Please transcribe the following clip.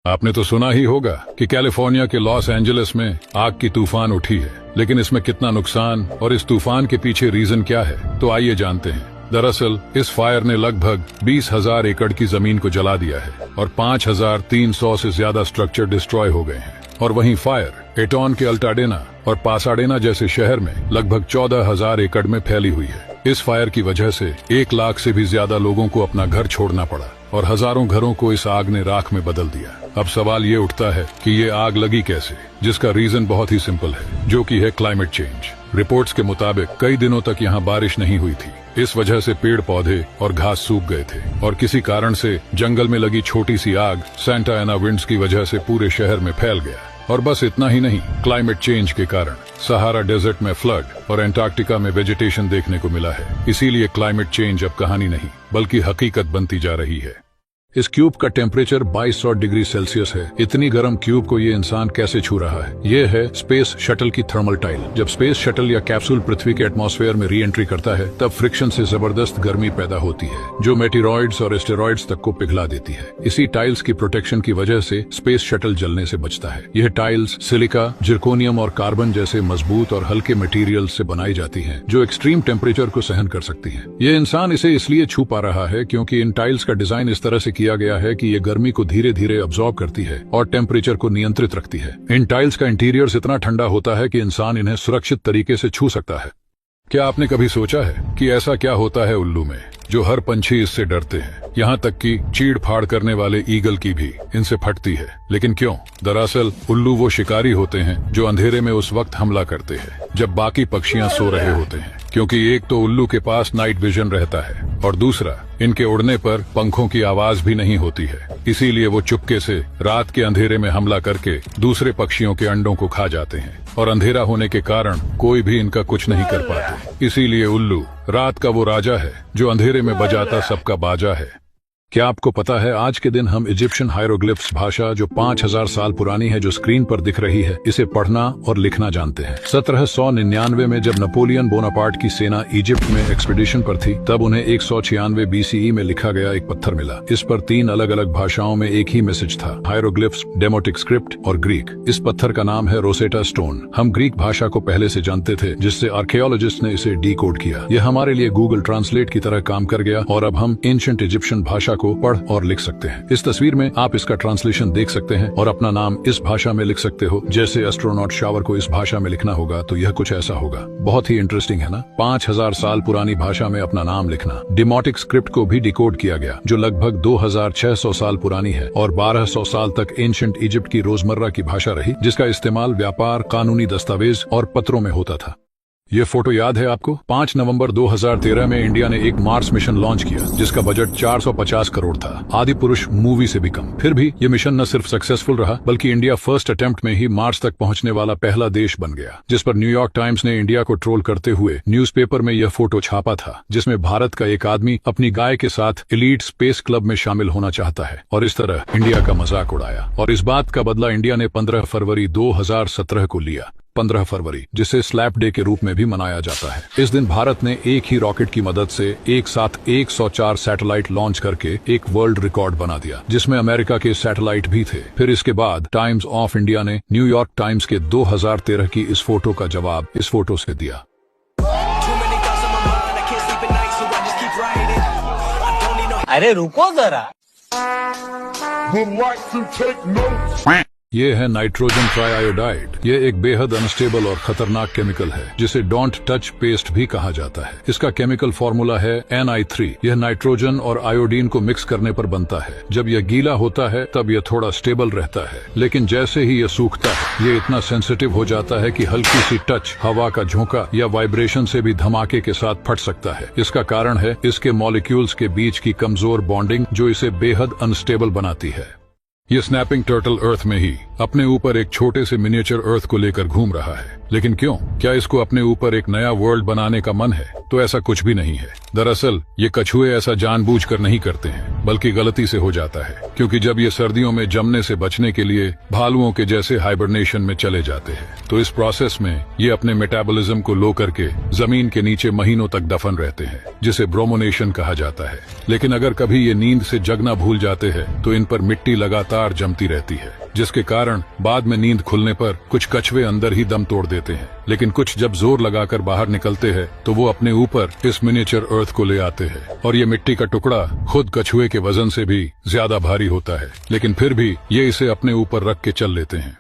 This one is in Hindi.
आपने तो सुना ही होगा कि कैलिफोर्निया के लॉस एंजलिस में आग की तूफान उठी है, लेकिन इसमें कितना नुकसान और इस तूफान के पीछे रीजन क्या है, तो आइए जानते हैं। दरअसल इस फायर ने लगभग 20,000 एकड़ की जमीन को जला दिया है और 5,300 से ज्यादा स्ट्रक्चर डिस्ट्रॉय हो गए हैं। और वहीं फायर एटॉन के अल्टाडेना और पासाडेना जैसे शहर में लगभग 14,000 एकड़ में फैली हुई है। इस फायर की वजह से 1 लाख से भी ज्यादा लोगों को अपना घर छोड़ना पड़ा और हजारों घरों को इस आग ने राख में बदल दिया। अब सवाल ये उठता है कि ये आग लगी कैसे, जिसका रीजन बहुत ही सिंपल है, जो कि है क्लाइमेट चेंज। रिपोर्ट्स के मुताबिक कई दिनों तक यहाँ बारिश नहीं हुई थी। इस वजह से पेड़ पौधे और घास सूख गए थे और किसी कारण से जंगल में लगी छोटी सी आग सेंटा एना विंड्स की वजह से पूरे शहर में फैल गया। और बस इतना ही नहीं, क्लाइमेट चेंज के कारण सहारा डेजर्ट में फ्लड और एंटार्क्टिका में वेजिटेशन देखने को मिला है। इसीलिए क्लाइमेट चेंज अब कहानी नहीं बल्कि हकीकत बनती जा रही है। इस क्यूब का टेम्परेचर 2200 डिग्री सेल्सियस है। इतनी गर्म क्यूब को ये इंसान कैसे छू रहा है? ये है स्पेस शटल की थर्मल टाइल। जब स्पेस शटल या कैप्सूल पृथ्वी के एटमॉस्फेयर में री एंट्री करता है, तब फ्रिक्शन से जबरदस्त गर्मी पैदा होती है, जो मेटेरॉइड्स और एस्टेरॉइड्स तक को पिघला देती है। इसी टाइल्स की प्रोटेक्शन की वजह से स्पेस शटल जलने से बचता है। यह टाइल्स सिलिका, जिरकोनियम और कार्बन जैसे मजबूत और हल्के मटेरियल से बनाई जाती है, जो एक्सट्रीम टेम्परेचर को सहन कर सकती है। ये इंसान इसे इसलिए छू पा रहा है क्योंकि इन टाइल्स का डिजाइन इस तरह से किया गया है कि ये गर्मी को धीरे धीरे अब्सॉर्ब करती है और टेम्परेचर को नियंत्रित रखती है। इन टाइल्स का इंटीरियर इतना ठंडा होता है कि इंसान इन्हें सुरक्षित तरीके से छू सकता है। क्या आपने कभी सोचा है कि ऐसा क्या होता है उल्लू में, जो हर पंछी इससे डरते हैं? यहाँ तक कि चीड़ फाड़ करने वाले ईगल की भी इनसे फटती है। लेकिन क्यों? दरअसल उल्लू वो शिकारी होते हैं जो अंधेरे में उस वक्त हमला करते हैं जब बाकी पक्षियां सो रहे होते हैं, क्योंकि एक तो उल्लू के पास नाइट विजन रहता है और दूसरा इनके उड़ने पर पंखों की आवाज भी नहीं होती है। इसीलिए वो चुपके से रात के अंधेरे में हमला करके दूसरे पक्षियों के अंडों को खा जाते हैं और अंधेरा होने के कारण कोई भी इनका कुछ नहीं कर पाते। इसीलिए उल्लू रात का वो राजा है जो अंधेरे में बजाता सबका बाजा है। क्या आपको पता है आज के दिन हम इजिप्शियन हायरोग्लिफ्स भाषा, जो 5,000 साल पुरानी है, जो स्क्रीन पर दिख रही है, इसे पढ़ना और लिखना जानते हैं। 1799 में जब नेपोलियन बोनापार्ट की सेना इजिप्ट में एक्सपीडिशन पर थी, तब उन्हें 196 BCE में लिखा गया एक पत्थर मिला। इस पर 3 अलग अलग भाषाओं में एक ही मैसेज था, हायरोग्लिफ्स, डेमोटिक स्क्रिप्ट और ग्रीक। इस पत्थर का नाम है रोसेटा स्टोन। हम ग्रीक भाषा को पहले से जानते थे, जिससे आर्कियोलॉजिस्ट ने इसे डीकोड किया। यह हमारे लिए गूगल ट्रांसलेट की तरह काम कर गया और अब हम एंशिएंट इजिप्शियन भाषा को पढ़ और लिख सकते हैं। इस तस्वीर में आप इसका ट्रांसलेशन देख सकते हैं और अपना नाम इस भाषा में लिख सकते हो। जैसे एस्ट्रोनॉट शावर को इस भाषा में लिखना होगा तो यह कुछ ऐसा होगा। बहुत ही इंटरेस्टिंग है ना? 5,000 साल पुरानी भाषा में अपना नाम लिखना। डेमोटिक स्क्रिप्ट को भी डिकोड किया गया, जो लगभग 2,600 साल पुरानी है और 1,200 साल तक एंशिएंट इजिप्ट की रोजमर्रा की भाषा रही, जिसका इस्तेमाल व्यापार, कानूनी दस्तावेज और पत्रों में होता था। ये फोटो याद है आपको? 5 नवंबर 2013 में इंडिया ने एक मार्स मिशन लॉन्च किया, जिसका बजट 450 करोड़ था, आदि पुरुष मूवी से भी कम। फिर भी ये मिशन न सिर्फ सक्सेसफुल रहा, बल्कि इंडिया फर्स्ट अटेम्प्ट में ही मार्स तक पहुंचने वाला पहला देश बन गया। जिस पर न्यूयॉर्क टाइम्स ने इंडिया को ट्रोल करते हुए न्यूज़पेपर में यह फोटो छापा था, जिसमें भारत का एक आदमी अपनी गाय के साथ एलीट स्पेस क्लब में शामिल होना चाहता है और इस तरह इंडिया का मजाक उड़ाया। और इस बात का बदला इंडिया ने 15 फरवरी 2017 को लिया। 15 फरवरी, जिसे स्लैप डे के रूप में भी मनाया जाता है। इस दिन भारत ने एक ही रॉकेट की मदद से एक साथ 104 सैटेलाइट लॉन्च करके एक वर्ल्ड रिकॉर्ड बना दिया, जिसमें अमेरिका के सैटेलाइट भी थे। फिर इसके बाद टाइम्स ऑफ इंडिया ने न्यूयॉर्क टाइम्स के 2013 की इस फोटो का जवाब इस फोटो से दिया। अरे रुको जरा। ये है नाइट्रोजन ट्राइआयोडाइड। ये एक बेहद अनस्टेबल और खतरनाक केमिकल है, जिसे डोंट टच पेस्ट भी कहा जाता है। इसका केमिकल फॉर्मूला है Ni3। यह नाइट्रोजन और आयोडीन को मिक्स करने पर बनता है। जब यह गीला होता है तब यह थोड़ा स्टेबल रहता है, लेकिन जैसे ही यह सूखता है, ये इतना सेंसिटिव हो जाता है कि हल्की सी टच, हवा का झोंका या वाइब्रेशन से भी धमाके के साथ फट सकता है। इसका कारण है इसके मॉलिक्यूल्स के बीच की कमजोर बॉन्डिंग, जो इसे बेहद अनस्टेबल बनाती है। ये स्नैपिंग टर्टल अर्थ में ही अपने ऊपर एक छोटे से मिनिएचर अर्थ को लेकर घूम रहा है। लेकिन क्यों? क्या इसको अपने ऊपर एक नया वर्ल्ड बनाने का मन है? तो ऐसा कुछ भी नहीं है। दरअसल ये कछुए ऐसा जानबूझकर नहीं करते हैं, बल्कि गलती से हो जाता है, क्योंकि जब ये सर्दियों में जमने से बचने के लिए भालुओं के जैसे हाइबरनेशन में चले जाते हैं, तो इस प्रोसेस में ये अपने मेटाबॉलिज्म को लो करके जमीन के नीचे महीनों तक दफन रहते हैं, जिसे ब्रोमोनेशन कहा जाता है। लेकिन अगर कभी ये नींद से जगना भूल जाते हैं तो इन पर मिट्टी लगातार जमती रहती है, जिसके कारण बाद में नींद खुलने पर कुछ कछुए अंदर ही दम तोड़ देते हैं। लेकिन कुछ जब जोर लगाकर बाहर निकलते हैं तो वो अपने ऊपर इस मिनिएचर अर्थ को ले आते हैं, और ये मिट्टी का टुकड़ा खुद कछुए के वजन से भी ज्यादा भारी होता है, लेकिन फिर भी ये इसे अपने ऊपर रख के चल लेते हैं।